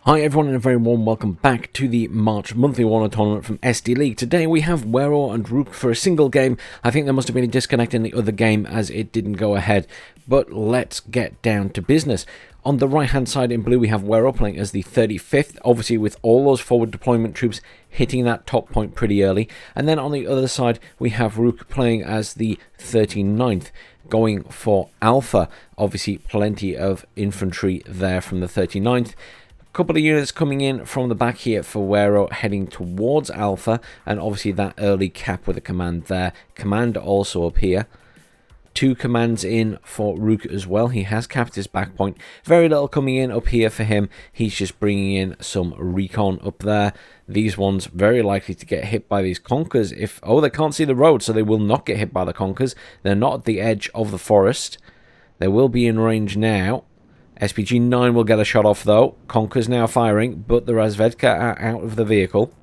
Hi everyone and a very warm welcome back to the March Monthly WARNO Tournament from SDLeague. Today we have Wero and Ruq for a single game. I think there must have been a disconnect in the other game as it didn't go ahead. But let's get down to business. On the right hand side in blue we have Wero playing as the 35th, obviously with all those forward deployment troops hitting that top point pretty early. And then on the other side we have Ruq playing as the 39th. Going for Alpha, obviously plenty of infantry there from the 39th. Couple of units coming in from the back here for Wero heading towards Alpha, and obviously that early cap with a command there. Command also up here. Two commands in for Ruq as well. He has capped his back point. Very little coming in up here for him. He's just bringing in some recon up there. These ones very likely to get hit by these conkers. They can't see the road, so they will not get hit by the conkers. They're not at the edge of the forest. They will be in range now. SPG-9 will get a shot off though. Conker's now firing, but the Razvedka are out of the vehicle.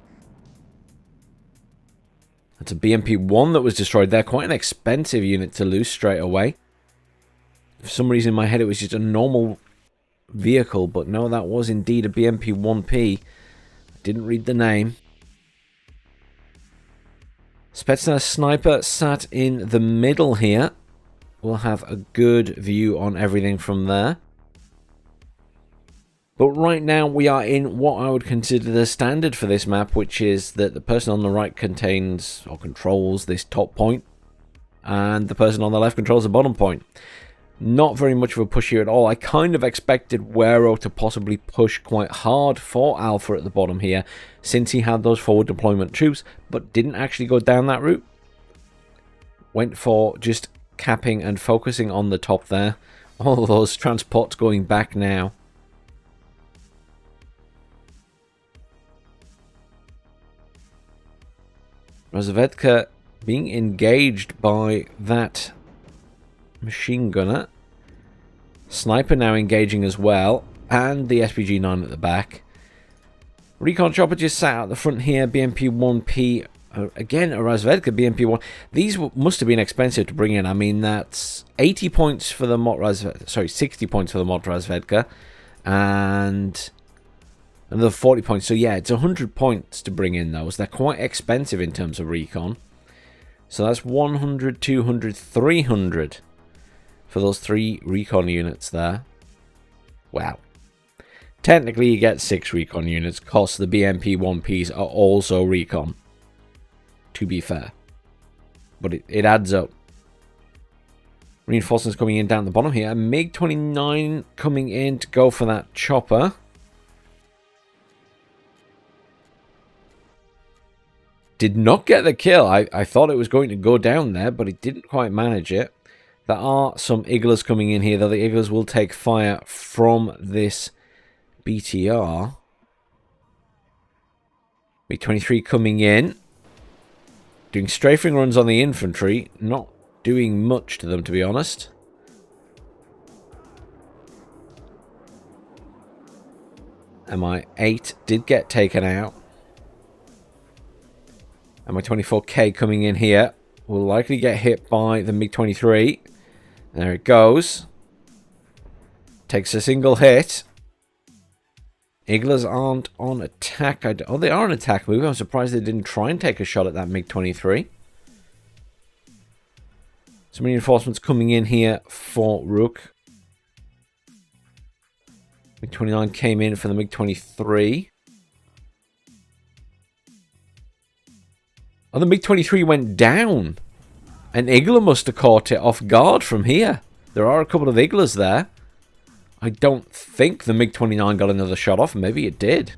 That's a BMP-1 that was destroyed there. Quite an expensive unit to lose straight away. For some reason in my head it was just a normal vehicle, but no, that was indeed a BMP-1P. Didn't read the name. Spetsnaz sniper sat in the middle here. We'll have a good view on everything from there. But right now we are in what I would consider the standard for this map, which is that the person on the right contains or controls this top point, and the person on the left controls the bottom point. Not very much of a push here at all. I kind of expected Wero to possibly push quite hard for Alpha at the bottom here, since he had those forward deployment troops, but didn't actually go down that route. Went for just capping and focusing on the top there. All those transports going back now. Razvedka being engaged by that machine gunner. Sniper now engaging as well. And the SPG-9 at the back. Recon chopper just sat out the front here. BMP-1P. Again, a Razvedka BMP-1. These must have been expensive to bring in. I mean, that's 80 points for the Mot Razvedka. Sorry, 60 points for the Mot Razvedka. And another 40 points. So yeah, it's 100 points to bring in those. They're quite expensive in terms of recon. So that's 100, 200, 300 for those 3 recon units there. Wow. Technically you get 6 recon units, because the BMP-1Ps are also recon. To be fair. But it adds up. Reinforcements coming in down the bottom here. MiG-29 coming in to go for that chopper. Did not get the kill. I thought it was going to go down there, but it didn't quite manage it. There are some Iglas coming in here, though the Iglas will take fire from this BTR. MiG-23 coming in. Doing strafing runs on the infantry. Not doing much to them, to be honest. Mi-8 did get taken out. And my 24K coming in here will likely get hit by the MiG-23. There it goes. Takes a single hit. Iglas aren't on attack. Oh, they are on attack move. I'm surprised they didn't try and take a shot at that MiG-23. Some reinforcements coming in here for Ruq. MiG-29 came in for the MiG-23. Oh, the MiG-23 went down. An Igla must have caught it off guard from here. There are a couple of Iglas there. I don't think the MiG-29 got another shot off. Maybe it did.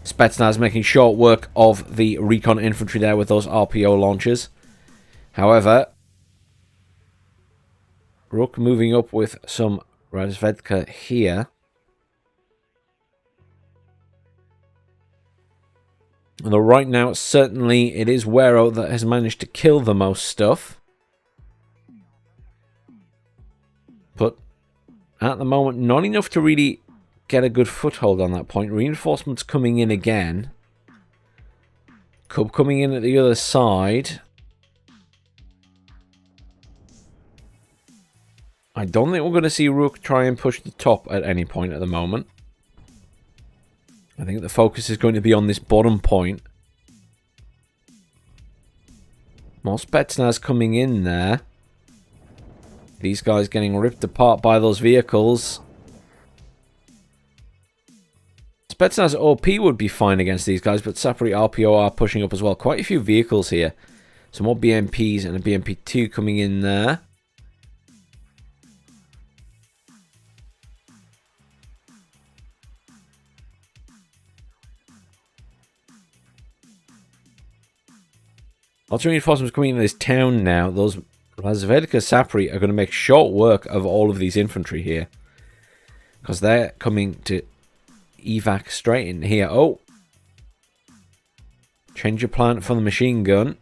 Spetsnaz making short work of the recon infantry there with those RPO launchers. However, Ruq moving up with some Razvedka here. Although right now, certainly it is Wero that has managed to kill the most stuff. But at the moment, not enough to really get a good foothold on that point. Reinforcements coming in again. Cub coming in at the other side. I don't think we're going to see Ruq try and push the top at any point at the moment. I think the focus is going to be on this bottom point. More Spetsnaz coming in there. These guys getting ripped apart by those vehicles. Spetsnaz OP would be fine against these guys, but Sapori RPO are pushing up as well. Quite a few vehicles here. Some more BMPs and a BMP2 coming in there. Lots of reinforcements coming into this town now. Those Razvedka Sapori are going to make short work of all of these infantry here. Because they're coming to evac straight in here. Oh! Change your plan for the machine gun.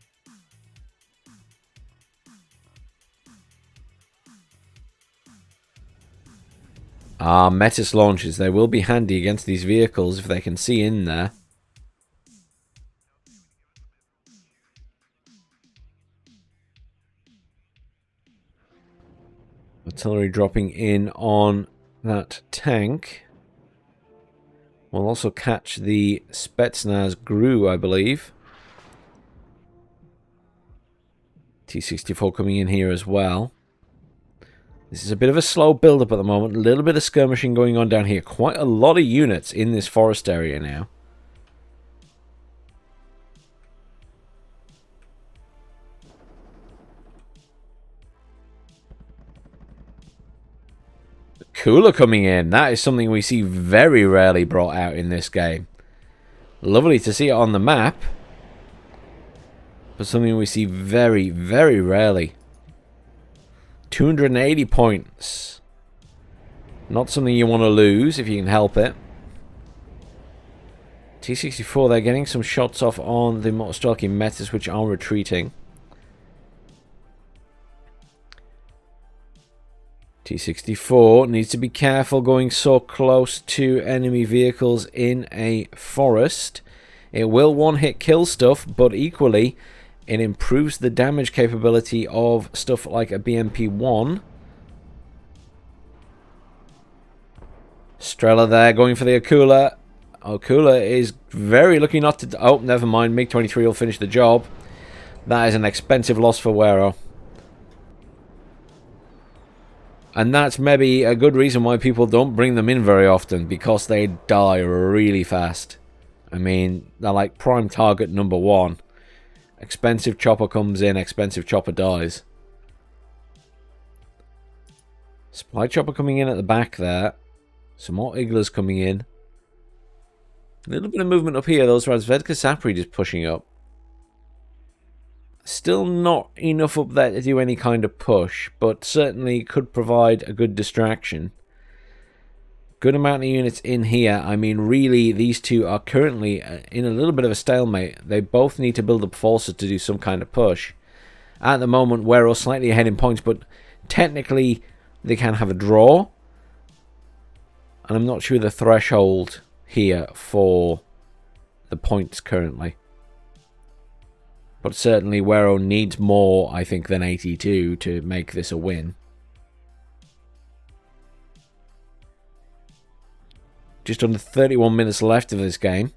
Metis launches. They will be handy against these vehicles if they can see in there. Artillery dropping in on that tank. We'll also catch the Spetsnaz GRU, I believe. T-64 coming in here as well. This is a bit of a slow build-up at the moment. A little bit of skirmishing going on down here. Quite a lot of units in this forest area now. Cooler coming in. That is something we see very rarely brought out in this game. Lovely to see it on the map. But something we see very, very rarely. 280 points. Not something you want to lose if you can help it. T-64, they're getting some shots off on the Motostrelki Metis, which are retreating. T-64 needs to be careful going so close to enemy vehicles in a forest. It will one-hit kill stuff, but equally, it improves the damage capability of stuff like a BMP-1. Strela there, going for the Akula. Akula is very lucky not to... Oh, never mind. MiG-23 will finish the job. That is an expensive loss for Wero. And that's maybe a good reason why people don't bring them in very often, because they die really fast. I mean, they're like prime target number one. Expensive chopper comes in, expensive chopper dies. Supply chopper coming in at the back there. Some more Iglas coming in. A little bit of movement up here. Those Razvedka Sapori just pushing up. Still not enough up there to do any kind of push, but certainly could provide a good distraction. Good amount of units in here. I mean, really, these two are currently in a little bit of a stalemate. They both need to build up forces to do some kind of push. At the moment, Wero slightly ahead in points, but technically they can have a draw. And I'm not sure the threshold here for the points currently. But certainly Wero needs more, I think, than 82 to make this a win. Just under 31 minutes left of this game.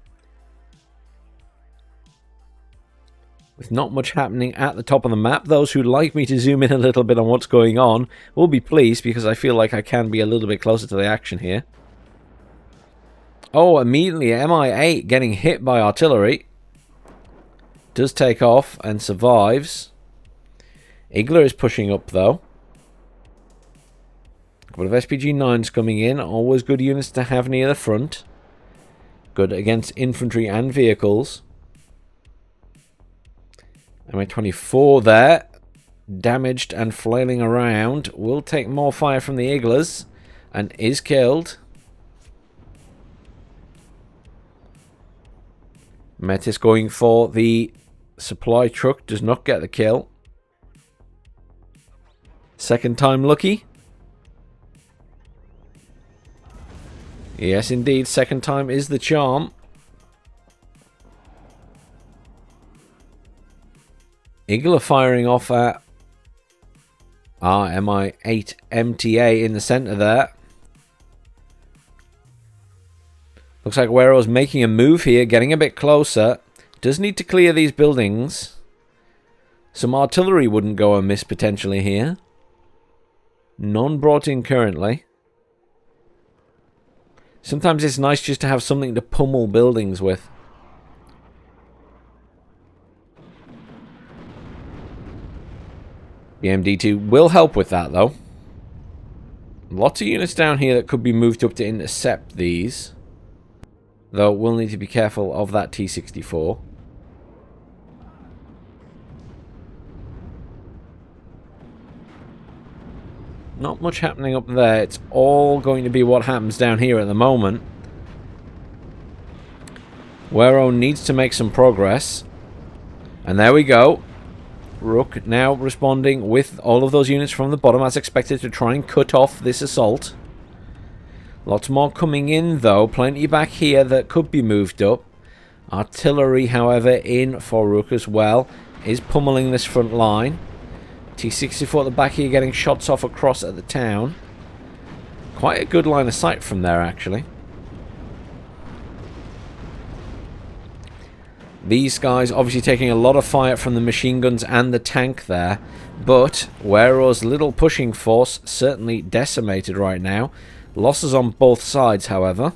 With not much happening at the top of the map. Those who like me to zoom in a little bit on what's going on will be pleased, because I feel like I can be a little bit closer to the action here. Oh, immediately MI8 getting hit by artillery. Does take off and survives. Igla is pushing up though. A couple of SPG-9s coming in. Always good units to have near the front. Good against infantry and vehicles. MI-24 there. Damaged and flailing around. Will take more fire from the Iglas. And is killed. Metis going for the supply truck. Does not get the kill. Second time lucky. Yes, indeed. Second time is the charm. Igla firing off at MI8 MTA in the center there. Looks like Wero's making a move here, getting a bit closer. Does need to clear these buildings. Some artillery wouldn't go amiss potentially here. None brought in currently. Sometimes it's nice just to have something to pummel buildings with. The MD2 will help with that, though. Lots of units down here that could be moved up to intercept these. Though we'll need to be careful of that T-64. Not much happening up there. It's all going to be what happens down here at the moment. Wero needs to make some progress. And there we go. Ruq now responding with all of those units from the bottom as expected to try and cut off this assault. Lots more coming in though. Plenty back here that could be moved up. Artillery, however, in for Ruq as well. Is pummeling this front line. T-64 at the back here getting shots off across at the town. Quite a good line of sight from there, actually. These guys obviously taking a lot of fire from the machine guns and the tank there. But Wero's little pushing force certainly decimated right now. Losses on both sides, however.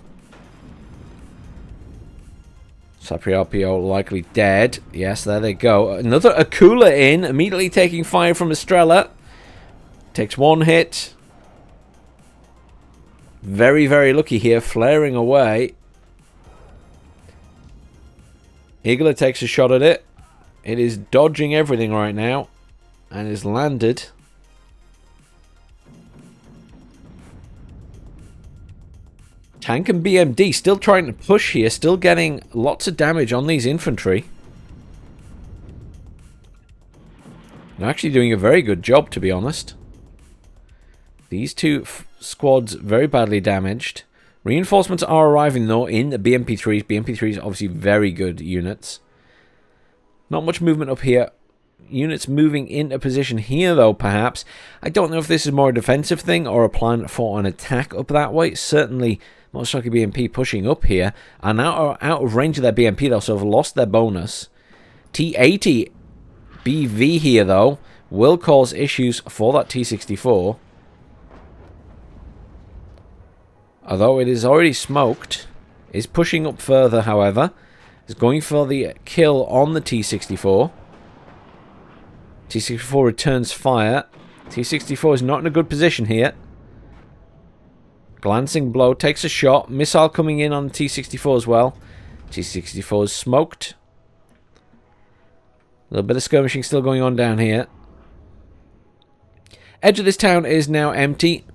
Sapriapio likely dead. Yes, there they go. Another Akula in, immediately taking fire from Estrella. Takes one hit. Very, very lucky here, flaring away. Igla takes a shot at it. It is dodging everything right now. And is landed. Tank and BMD still trying to push here. Still getting lots of damage on these infantry. They're actually doing a very good job, to be honest. These two squads very badly damaged. Reinforcements are arriving, though, in the BMP3s. BMP3s obviously very good units. Not much movement up here. Units moving into position here, though, perhaps. I don't know if this is more a defensive thing or a plan for an attack up that way. Certainly, most likely BMP pushing up here. And now are out of range of their BMP, though, so have lost their bonus. T-80 BV here, though, will cause issues for that T-64. Although it is already smoked, is pushing up further, however. Is going for the kill on the T-64. T-64 returns fire. T-64 is not in a good position here. Glancing blow, takes a shot. Missile coming in on the T-64 as well. T-64 is smoked. A little bit of skirmishing still going on down here. Edge of this town is now empty.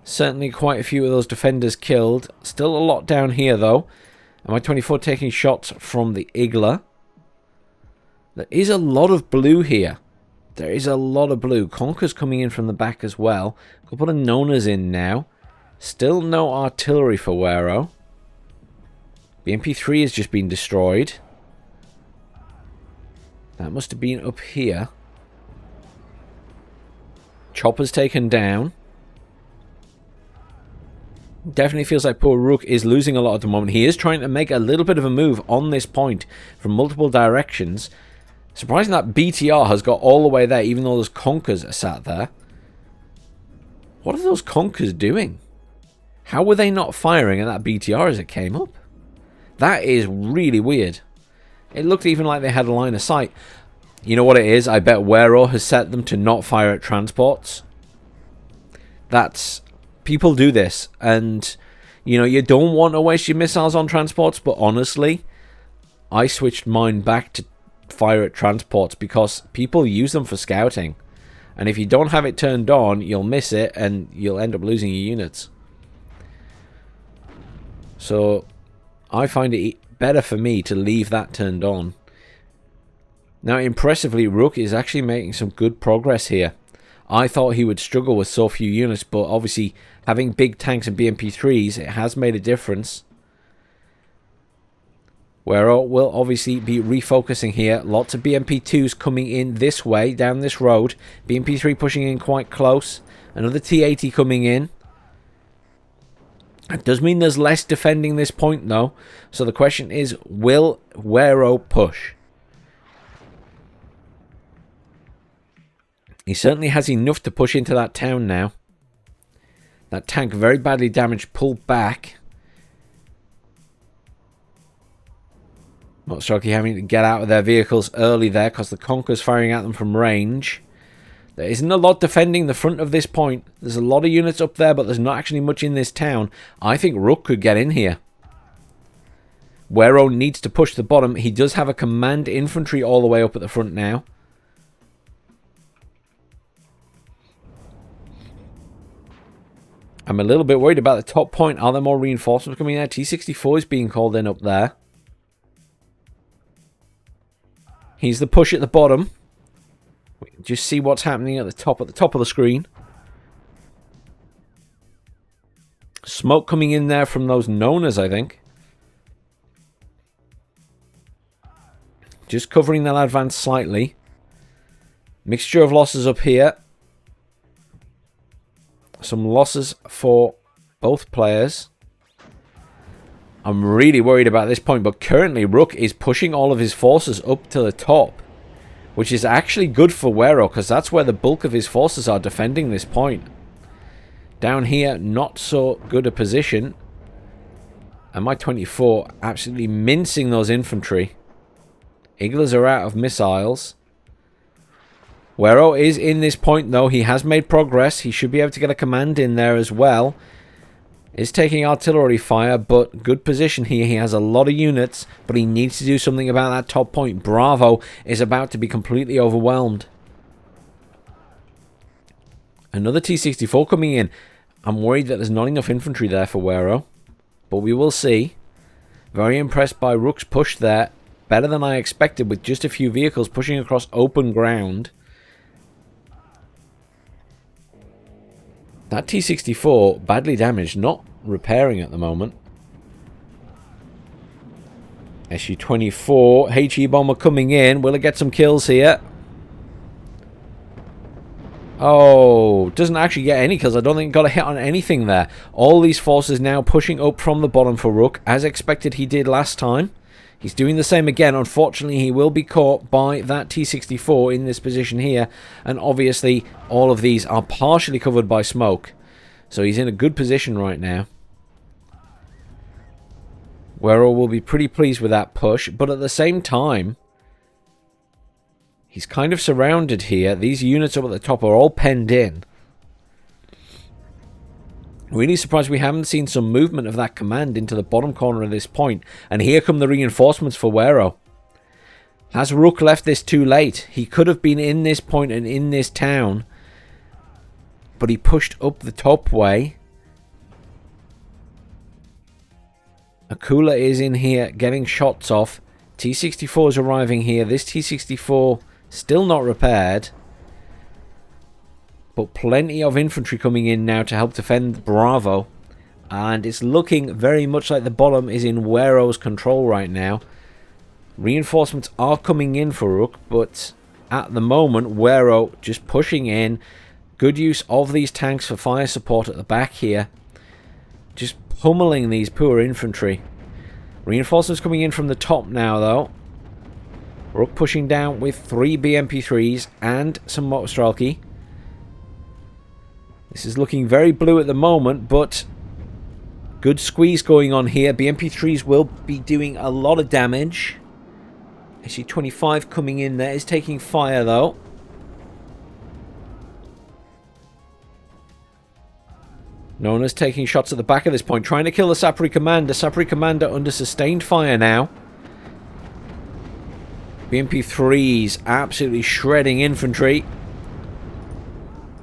Certainly quite a few of those defenders killed. Still a lot down here, though. MI-24 taking shots from the Igla. There is a lot of blue here. There is a lot of blue. Conker's coming in from the back as well. A couple of Nonas in now. Still no artillery for Wero. BMP-3 has just been destroyed. That must have been up here. Chopper's taken down. Definitely feels like poor Ruq is losing a lot at the moment. He is trying to make a little bit of a move on this point from multiple directions. Surprising that BTR has got all the way there, even though those Conkers are sat there. What are those Conkers doing? How were they not firing at that BTR as it came up? That is really weird. It looked even like they had a line of sight. You know what it is? I bet Wero has set them to not fire at transports. That's... People do this, and, you know, you don't want to waste your missiles on transports, but honestly, I switched mine back to fire at transports because people use them for scouting. And if you don't have it turned on, you'll miss it, and you'll end up losing your units. So, I find it better for me to leave that turned on. Now, impressively, Ruq is actually making some good progress here. I thought he would struggle with so few units, but obviously having big tanks and BMP3s, it has made a difference. Wero will obviously be refocusing here. Lots of BMP2s coming in this way, down this road. BMP3 pushing in quite close. Another T-80 coming in. That does mean there's less defending this point, though. So the question is, will Wero push? He certainly has enough to push into that town now. That tank very badly damaged, pulled back. Motorstocky having to get out of their vehicles early there because the Conqueror's firing at them from range. There isn't a lot defending the front of this point. There's a lot of units up there, but there's not actually much in this town. I think Ruq could get in here. Wero needs to push the bottom. He does have a command infantry all the way up at the front now. I'm a little bit worried about the top point. Are there more reinforcements coming there? T-64 is being called in up there. He's the push at the bottom. We can just see what's happening at the top of the screen. Smoke coming in there from those Nonas, I think. Just covering that advance slightly. Mixture of losses up here. Some losses for both players. I'm really worried about this point, but currently Ruq is pushing all of his forces up to the top, which is actually good for Wero, because that's where the bulk of his forces are defending this point. Down here, not so good a position. And my 24 absolutely mincing those infantry. Iglas are out of missiles. Wero is in this point, though. He has made progress. He should be able to get a command in there as well. Is taking artillery fire, but good position here. He has a lot of units, but he needs to do something about that top point. Bravo is about to be completely overwhelmed. Another T-64 coming in. I'm worried that there's not enough infantry there for Wero, but we will see. Very impressed by Ruq's push there. Better than I expected with just a few vehicles pushing across open ground. That T-64, badly damaged, not repairing at the moment. Su-24, HE bomber coming in. Will it get some kills here? Oh, doesn't actually get any kills. I don't think it got a hit on anything there. All these forces now pushing up from the bottom for Ruq, as expected he did last time. He's doing the same again. Unfortunately, he will be caught by that T-64 in this position here. And obviously, all of these are partially covered by smoke. So he's in a good position right now. Wero will be pretty pleased with that push. But at the same time, he's kind of surrounded here. These units up at the top are all penned in. Really surprised we haven't seen some movement of that command into the bottom corner of this point. And here come the reinforcements for Wero. Has Ruq left this too late? He could have been in this point and in this town, but he pushed up the top way. Akula is in here getting shots off. T-64 is arriving here. This T-64 still not repaired. But plenty of infantry coming in now to help defend Bravo. And it's looking very much like the bottom is in Wero's control right now. Reinforcements are coming in for Ruq, but at the moment, Wero just pushing in. Good use of these tanks for fire support at the back here. Just pummeling these poor infantry. Reinforcements coming in from the top now, though. Ruq pushing down with 3 BMP3s and some Motorstralky. This is looking very blue at the moment, but good squeeze going on here. BMP3s will be doing a lot of damage. SU-25 coming in there is taking fire, though. Nona's taking shots at the back of this point, trying to kill the Sapri Commander. Sapri Commander under sustained fire now. BMP3s absolutely shredding infantry.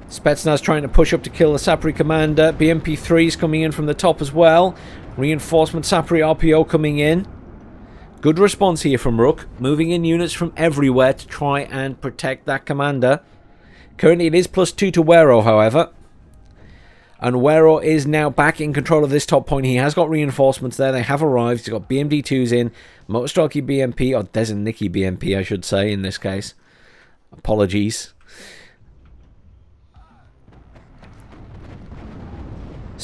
Spetsnaz trying to push up to kill the Sapri Commander. BMP3s coming in from the top as well. Reinforcement Sapri RPO coming in. Good response here from Ruq. Moving in units from everywhere to try and protect that commander. Currently it is +2 to Wero, however. And Wero is now back in control of this top point. He has got reinforcements there. They have arrived. He's got BMD2s in. Motorstralky BMP, or Deserniki BMP, I should say, in this case. Apologies.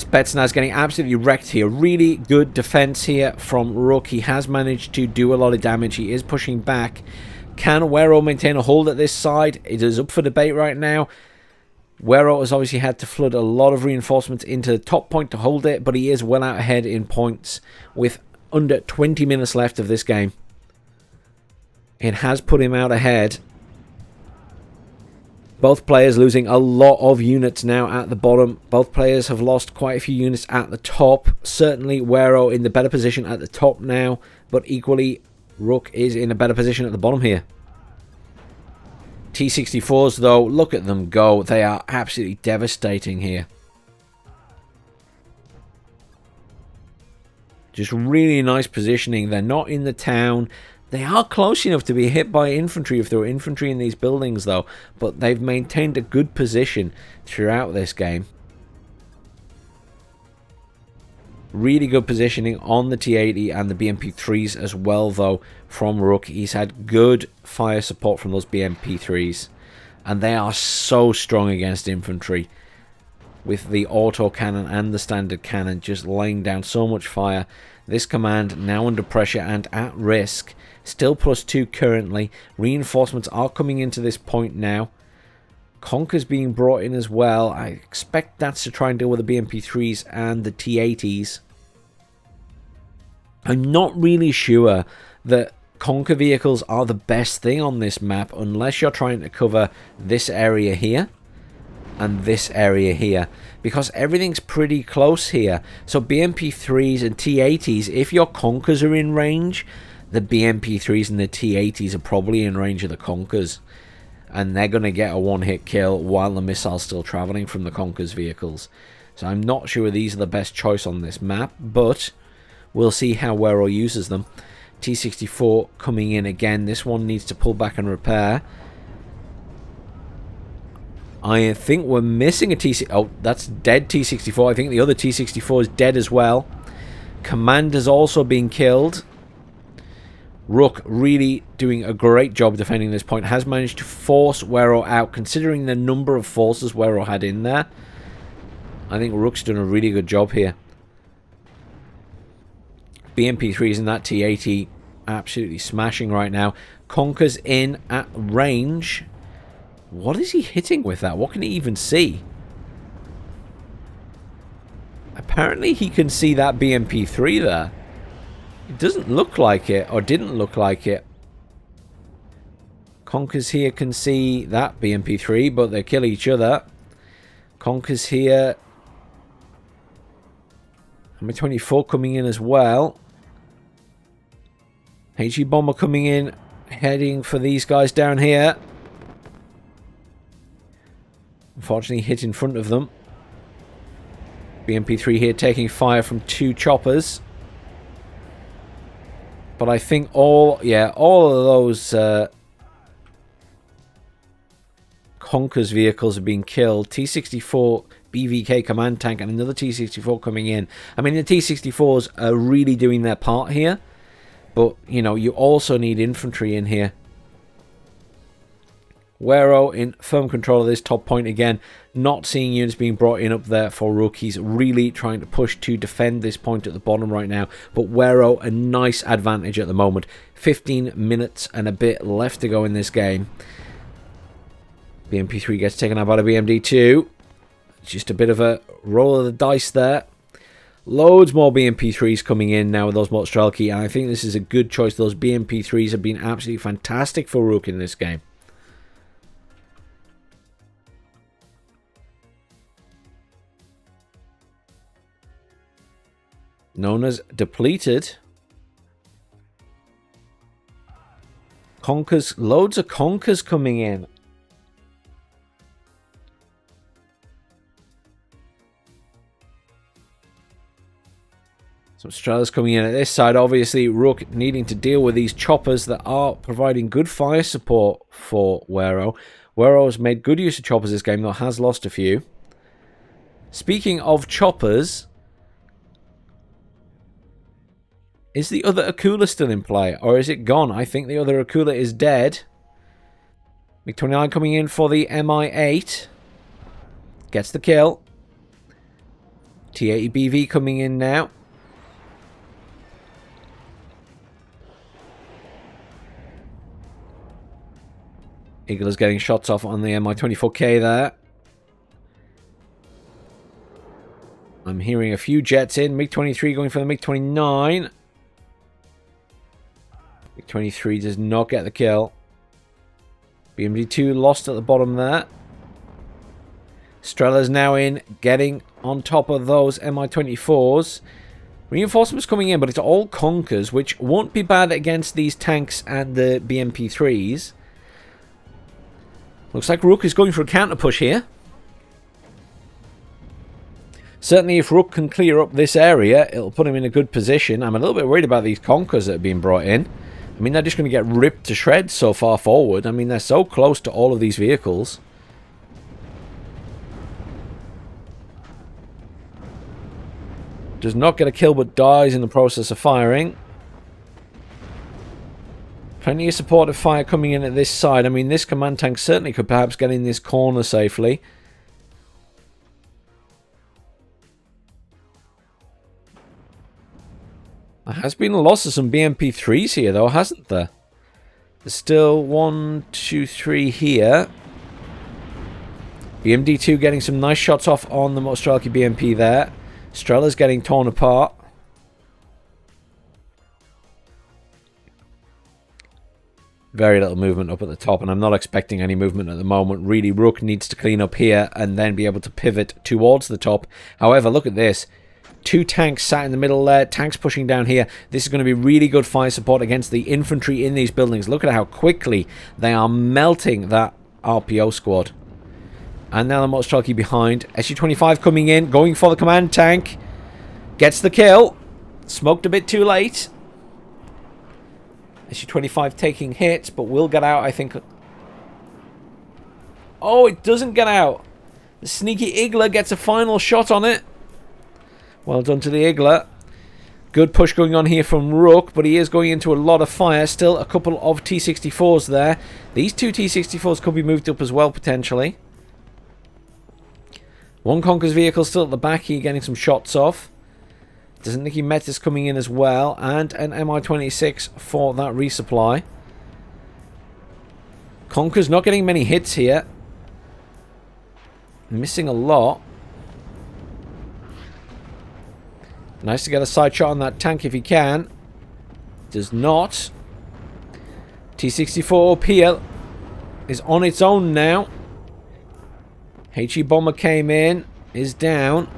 Spetsnaz getting absolutely wrecked here. Really good defense here from Ruq. He has managed to do a lot of damage. He is pushing back. Can Wero maintain a hold at this side? It is up for debate right now. Wero has obviously had to flood a lot of reinforcements into the top point to hold it, but he is well out ahead in points with under 20 minutes left of this game. It has put him out ahead. Both players losing a lot of units now at the bottom. Both players have lost quite a few units at the top. Certainly Wero in the better position at the top now, but equally Ruq is in a better position at the bottom here. T-64s though, look at them go. They are absolutely devastating here. Just really nice positioning. They're not in the town. They are close enough to be hit by infantry if there were infantry in these buildings though, but they've maintained a good position throughout this game. Really good positioning on the T-80 and the BMP-3s as well though from Ruq. He's had good fire support from those BMP-3s and they are so strong against infantry with the auto cannon and the standard cannon just laying down so much fire. This command now under pressure and at risk. Still +2 currently. Reinforcements are coming into this point now. Conker's being brought in as well. I expect that's to try and deal with the BMP-3s and the T-80s. I'm not really sure that Conker vehicles are the best thing on this map unless you're trying to cover this area here and this area here, because everything's pretty close here. So BMP-3s and T-80s, if your Conkers are in range, the BMP-3s and the T-80s are probably in range of the Conkers, and they're going to get a one-hit kill while the missile's still traveling from the Conkers vehicles. So I'm not sure these are the best choice on this map, but we'll see how Wero uses them. T-64 coming in again. This one needs to pull back and repair. I think we're missing a T-64. Oh, that's dead T-64. I think the other T-64 is dead as well. Commander's also being killed. Ruq really doing a great job defending this point. Has managed to force Wero out, considering the number of forces Wero had in there. I think Ruq's done a really good job here. BMP-3s and that T-80 absolutely smashing right now. Conker's in at range. What is he hitting with that? What can he even see? Apparently he can see that BMP-3 there. It doesn't look like it, or didn't look like it. Conker's here can see that BMP-3, but they kill each other. Conker's here. Number 24 coming in as well. HE Bomber coming in, heading for these guys down here. Unfortunately hit in front of them. BMP-3 here taking fire from 2 choppers. But I think all of those Conkers vehicles have been killed. T-64 BVK command tank and another T-64 coming in. I mean, the T-64s are really doing their part here. But, you know, you also need infantry in here. Wero in firm control of this top point again. Not seeing units being brought in up there for Ruq. He's really trying to push to defend this point at the bottom right now. But Wero, a nice advantage at the moment. 15 minutes and a bit left to go in this game. BMP-3 gets taken out by the BMD-2. Just a bit of a roll of the dice there. Loads more BMP-3s coming in now with those Mostrelki, and I think this is a good choice. Those BMP-3s have been absolutely fantastic for Ruq in this game. Known as depleted. Conkers, loads of Conkers coming in. Some Strellas coming in at this side. Obviously, Ruq needing to deal with these choppers that are providing good fire support for Wero. Wero's made good use of choppers this game, though has lost a few. Speaking of choppers, is the other Akula still in play, or is it gone? I think the other Akula is dead. MiG-29 coming in for the Mi-8. Gets the kill. T80BV coming in now. Eagle is getting shots off on the Mi-24K there. I'm hearing a few jets in. MiG-23 going for the MiG-29. MiG-23 does not get the kill. BMD-2 lost at the bottom there. Strella's now in, getting on top of those Mi-24s. Reinforcements coming in, but it's all Conkers, which won't be bad against these tanks and the BMP-3s. Looks like Ruq is going for a counter push here. Certainly if Ruq can clear up this area, it'll put him in a good position. I'm a little bit worried about these Conkers that are being brought in. I mean, they're just going to get ripped to shreds so far forward. I mean, they're so close to all of these vehicles. Does not get a kill, but dies in the process of firing. Plenty of supportive fire coming in at this side. I mean, this command tank certainly could perhaps get in this corner safely. There has been a loss of some BMP-3s here, though, hasn't there? There's still 1, 2, 3 here. BMD-2 getting some nice shots off on the Mostralki BMP there. Strella's getting torn apart. Very little movement up at the top, and I'm not expecting any movement at the moment. Really, Ruq needs to clean up here and then be able to pivot towards the top. However, look at this. 2 tanks sat in the middle there. Tanks pushing down here. This is going to be really good fire support against the infantry in these buildings. Look at how quickly they are melting that RPO squad. And now the Mostralki behind. SU-25 coming in, going for the command tank. Gets the kill. Smoked a bit too late. SU-25 taking hits, but will get out, I think. Oh, it doesn't get out. The sneaky Igler gets a final shot on it. Well done to the Igler. Good push going on here from Ruq, but he is going into a lot of fire. Still a couple of T-64s there. These 2 T-64s could be moved up as well, potentially. 1 Conker's vehicle still at the back here, getting some shots off. There's a Nicky Metis coming in as well, and an Mi-26 for that resupply. Conker's not getting many hits here. Missing a lot. Nice to get a side shot on that tank if he can. Does not. T-64 PL is on its own now. HE bomber came in, is down.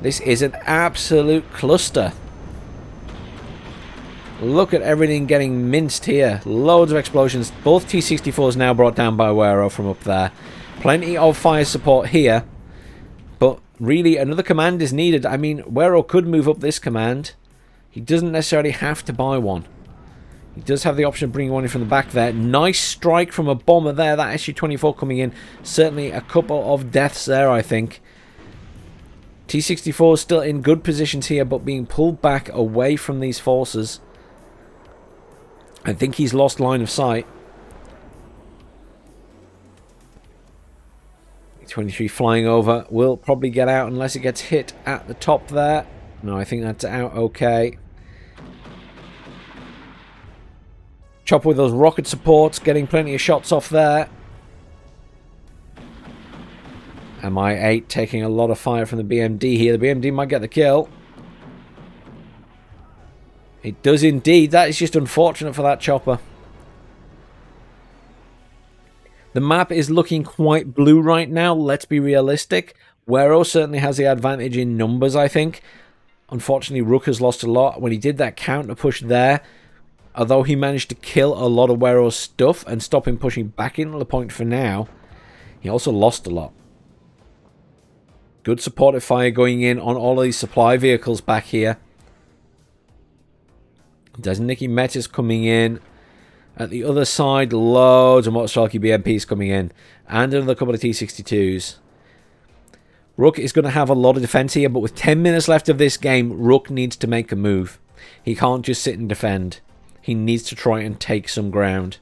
This is an absolute cluster. Look at everything getting minced here. Loads of explosions. Both T-64s now brought down by Wero from up there. Plenty of fire support here. But really, another command is needed. I mean, Wero could move up this command. He doesn't necessarily have to buy one. He does have the option of bringing one in from the back there. Nice strike from a bomber there. That SU-24 coming in. Certainly a couple of deaths there, I think. T-64 is still in good positions here, but being pulled back away from these forces. I think he's lost line of sight. 23 flying over. Will probably get out unless it gets hit at the top there. No, I think that's out okay. Chopper with those rocket supports, getting plenty of shots off there. Mi-8 taking a lot of fire from the BMD here. The BMD might get the kill. It does indeed. That is just unfortunate for that chopper. The map is looking quite blue right now. Let's be realistic. Wero certainly has the advantage in numbers, I think. Unfortunately, Ruq has lost a lot. When he did that counter push there, although he managed to kill a lot of Wero's stuff and stop him pushing back into the point for now, he also lost a lot. Good supportive fire going in on all of these supply vehicles back here. There's Nicky Metis coming in. At the other side, loads of Mostralki BMPs coming in. And another couple of T-62s. Ruq is going to have a lot of defense here, but with 10 minutes left of this game, Ruq needs to make a move. He can't just sit and defend. He needs to try and take some ground.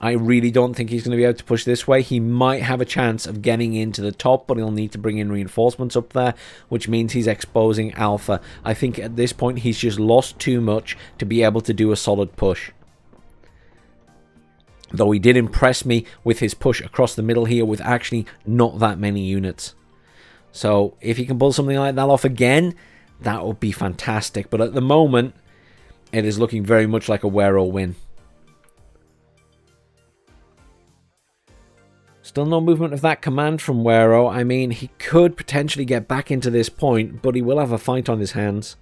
I really don't think he's going to be able to push this way. He might have a chance of getting into the top, but he'll need to bring in reinforcements up there, which means he's exposing Alpha. I think at this point he's just lost too much to be able to do a solid push. Though he did impress me with his push across the middle here with actually not that many units. So if he can pull something like that off again, that would be fantastic. But at the moment, it is looking very much like a Wero win. Still no movement of that command from Wero. I mean, he could potentially get back into this point, but he will have a fight on his hands.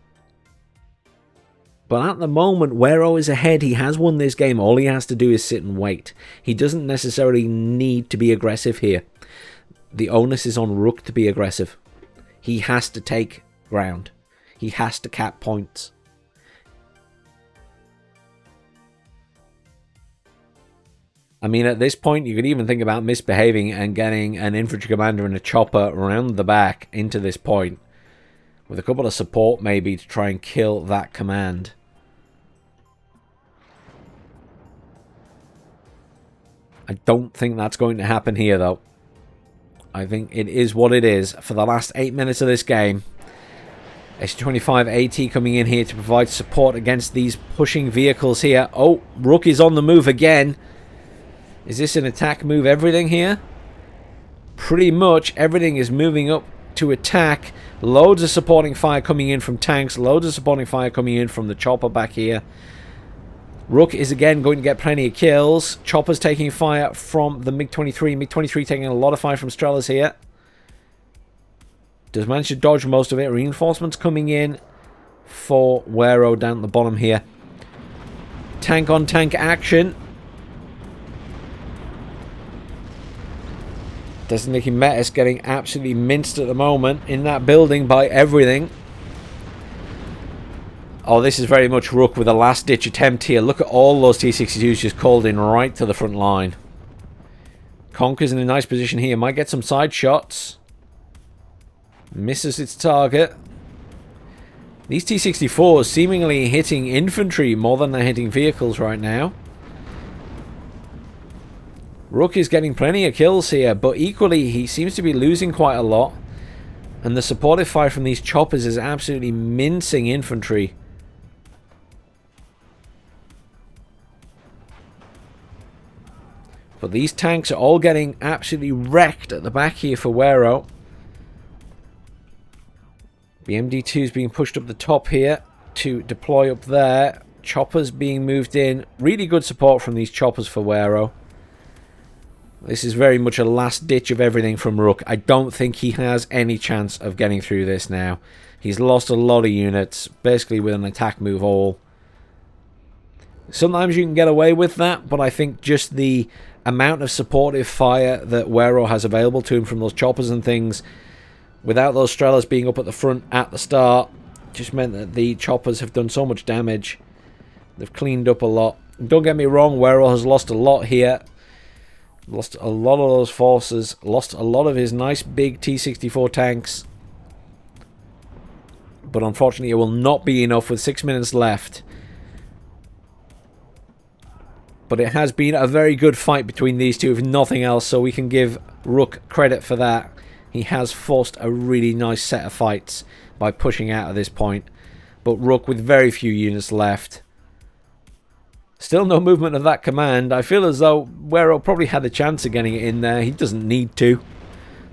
But at the moment, Wero is ahead. He has won this game. All he has to do is sit and wait. He doesn't necessarily need to be aggressive here. The onus is on Ruq to be aggressive. He has to take ground. He has to cap points. I mean, at this point, you could even think about misbehaving and getting an infantry commander and a chopper around the back into this point. With a couple of support, maybe, to try and kill that command. I don't think that's going to happen here, though. I think it is what it is. For the last 8 minutes of this game, S25 AT coming in here to provide support against these pushing vehicles here. Oh, Ruq is on the move again. Is this an attack move everything here? Pretty much everything is moving up to attack. Loads of supporting fire coming in from tanks. Loads of supporting fire coming in from the chopper back here. Ruq is again going to get plenty of kills. Chopper's taking fire from the MiG-23. MiG-23 taking a lot of fire from Strelas here. Does manage to dodge most of it. Reinforcements coming in for Wero down at the bottom here. Tank on tank action. Destiny Metis getting absolutely minced at the moment in that building by everything. Oh, this is very much Ruq with a last-ditch attempt here. Look at all those T-62s just called in right to the front line. Conker's in a nice position here. Might get some side shots. Misses its target. These T-64s seemingly hitting infantry more than they're hitting vehicles right now. Ruq is getting plenty of kills here, but equally he seems to be losing quite a lot. And the supportive fire from these choppers is absolutely mincing infantry. But these tanks are all getting absolutely wrecked at the back here for Wero. The MD2 is being pushed up the top here to deploy up there. Choppers being moved in. Really good support from these choppers for Wero. This is very much a last ditch of everything from Ruq. I don't think he has any chance of getting through this now. He's lost a lot of units, basically with an attack move all. Sometimes you can get away with that, but I think just the amount of supportive fire that Wero has available to him from those choppers and things, without those Strelas being up at the front at the start, just meant that the choppers have done so much damage. They've cleaned up a lot. Don't get me wrong, Wero has lost a lot here. Lost a lot of those forces. Lost a lot of his nice big T-64 tanks. But unfortunately it will not be enough with 6 minutes left. But it has been a very good fight between these two, if nothing else, so we can give Ruq credit for that. He has forced a really nice set of fights by pushing out at this point. But Ruq with very few units left. Still no movement of that command. I feel as though Wero probably had a chance of getting it in there. He doesn't need to.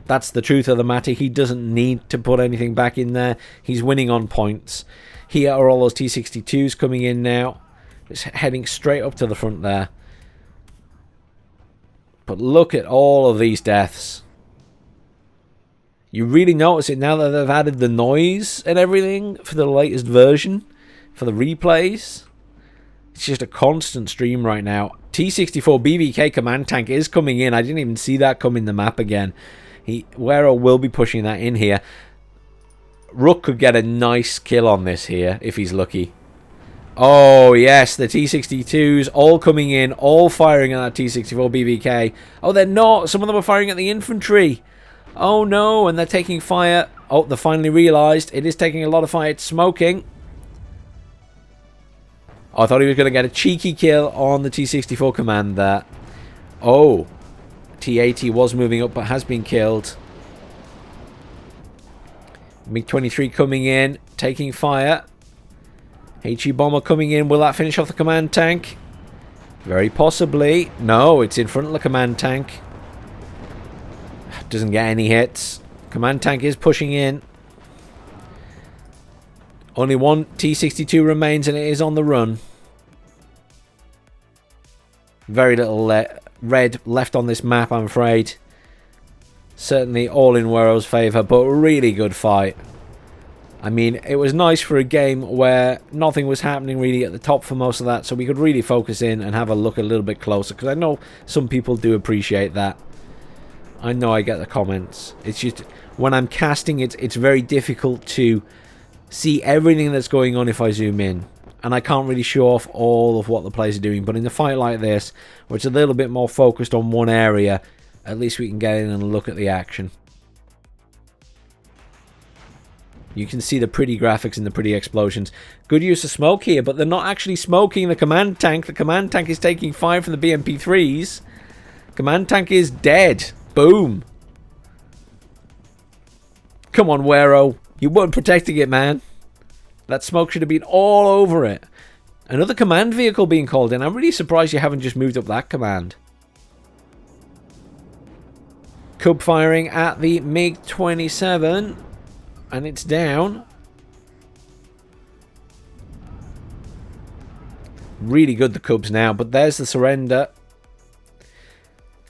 That's the truth of the matter. He doesn't need to put anything back in there. He's winning on points. Here are all those T-62s coming in now. It's heading straight up to the front there. But look at all of these deaths. You really notice it now that they've added the noise and everything for the latest version. For the replays. It's just a constant stream right now. T-64 BVK command tank is coming in. I didn't even see that come in the map again. Wero will be pushing that in here. Ruq could get a nice kill on this here if he's lucky. Oh yes, the T-62s all coming in, all firing at that T-64 BVK. Oh, they're not. Some of them are firing at the infantry. Oh no, and they're taking fire. Oh, they finally realised it is taking a lot of fire. It's smoking. I thought he was going to get a cheeky kill on the T-64 command there. Oh, T80 was moving up but has been killed. MiG-23 coming in, taking fire. HE bomber coming in. Will that finish off the command tank? Very possibly. No, it's in front of the command tank. Doesn't get any hits. Command tank is pushing in. Only one T-62 remains and it is on the run. Very little red left on this map, I'm afraid. Certainly all in Wero's favour, but really good fight. I mean, it was nice for a game where nothing was happening really at the top for most of that, so we could really focus in and have a look a little bit closer, because I know some people do appreciate that. I know I get the comments. It's just, when I'm casting, it's very difficult to see everything that's going on if I zoom in. And I can't really show off all of what the players are doing, but in a fight like this, where it's a little bit more focused on one area, at least we can get in and look at the action. You can see the pretty graphics and the pretty explosions. Good use of smoke here, but they're not actually smoking the command tank. The command tank is taking fire from the BMP3s. Command tank is dead. Boom. Come on, Wero. You weren't protecting it, man. That smoke should have been all over it. Another command vehicle being called in. I'm really surprised you haven't just moved up that command. Cub firing at the MiG-27. And it's down. Really good, the Cubs now. But there's the surrender.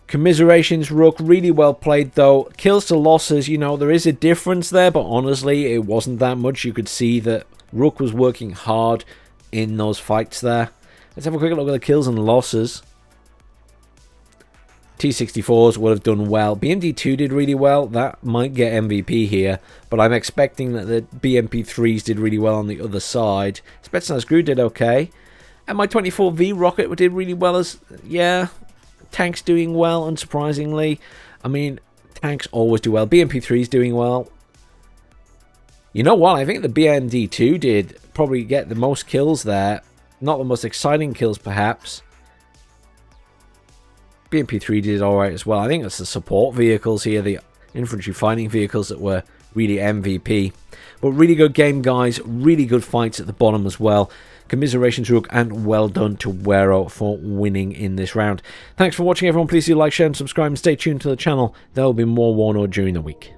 Commiserations, Ruq. Really well played, though. Kills to losses, you know, there is a difference there. But honestly, it wasn't that much. You could see that Ruq was working hard in those fights there. Let's have a quick look at the kills and losses. T-64s would have done well. BMD-2 did really well. That might get MVP here. But I'm expecting that the BMP-3s did really well on the other side. Spetsnaz Gru did okay. And my 24V rocket did really well as... Yeah, tanks doing well, unsurprisingly. I mean, tanks always do well. BMP-3's doing well. You know what? I think the BMD-2 did probably get the most kills there. Not the most exciting kills, perhaps. BMP-3 did alright as well. I think it's the support vehicles here, the infantry fighting vehicles that were really MVP. But really good game, guys. Really good fights at the bottom as well. Commiserations, Ruq, and well done to Wero for winning in this round. Thanks for watching, everyone. Please do like, share, and subscribe, and stay tuned to the channel. There will be more Warno during the week.